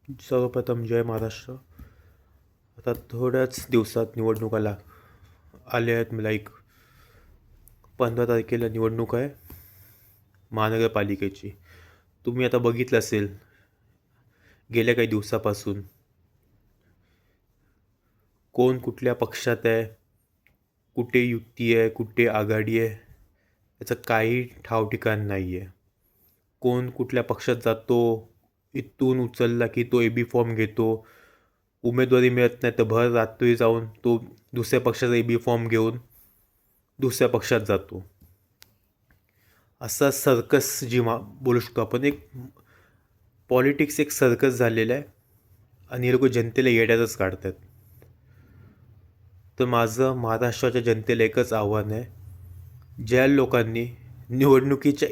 सर्वप्रथम जय महाराष्ट्र. आता थोड्याच दिवसात निवडणुकाला आल्या आहेत. लाईक 15 तारखेला निवडणूक आहे महानगरपालिकेची. तुम्ही आता बघितलं असेल गेल्या काही दिवसापासून कोण कुठल्या पक्षात आहे, कुठे युती आहे, कुठे आघाडी आहे, याचं काही ठाव ठिकाण नाही आहे. कोण कुठल्या पक्षात जातो, इथून उचलला की तो AB फॉर्म घेतो, उमेदवारी मिळत नाही तर भर रात्री जाऊन तो दुसऱ्या पक्षाचा AB फॉर्म घेऊन दुसऱ्या पक्षात जातो. असा सर्कस बोलू शकतो आपण. एक पॉलिटिक्स एक सर्कस झालेला आहे आणि हे लोक जनतेला येड्यातच काढतात. तर माझं महाराष्ट्राच्या जनतेला एकच आव्हान आहे, ज्या लोकांनी निवडणुकीच्या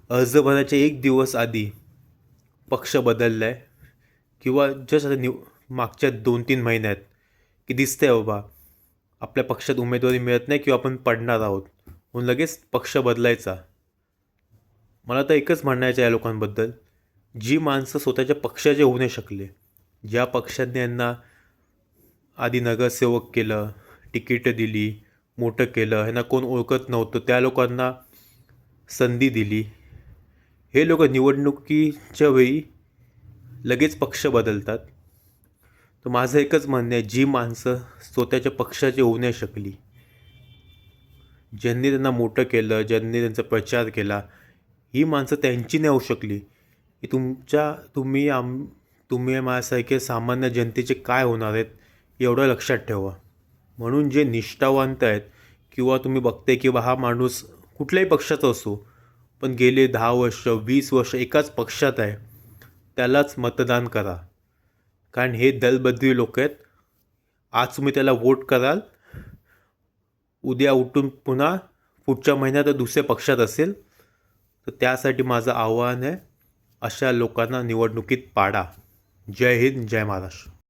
अर्ज भरण्याच्या 1 दिवस आधी पक्ष बदलला आहे किंवा जस्ट आता मागच्या 2-3 महिन्यात की दिसतंय बाबा आपल्या पक्षात उमेदवारी मिळत नाही किंवा आपण पडणार आहोत म्हणून लगेच पक्ष बदलायचा. मला तर एकच म्हणायचं आहे या लोकांबद्दल, जी माणसं स्वतःच्या पक्षाचे होऊ नाही शकले, ज्या पक्षाने यांना आधी नगरसेवक केलं, तिकीटं दिली, मोठं केलं, ह्यांना कोण ओळखत नव्हतं त्या लोकांना संधी दिली, हे लोक निवडणुकीच्या वेळी लगेच पक्ष बदलतात. तर माझं एकच म्हणणं आहे, जी माणसं स्वतःच्या पक्षाचे होऊ नाही शकली, ज्यांनी त्यांना मोठं केलं, ज्यांनी त्यांचा प्रचार केला, ही माणसं त्यांची नाही होऊ शकली की तुम्ही माझ्यासारखे सामान्य जनतेचे काय होणार आहेत एवढं लक्षात ठेवा. म्हणून जे निष्ठावंत आहेत किंवा तुम्ही बघते की हा माणूस कुठल्याही पक्षाचा असो पण गेले 10 वर्ष 20 वर्ष एकाच पक्षात आहे, त्यालाच मतदान करा. कारण हे दलबद्री लोक आहेत. आज तुम्ही त्याला वोट कराल, उद्या उठून पुन्हा पुढच्या महिन्यात दुसऱ्या पक्षात असेल. तर त्यासाठी माझं आव्हान आहे, अशा लोकांना निवडणुकीत पाडा. जय हिंद, जय महाराष्ट्र.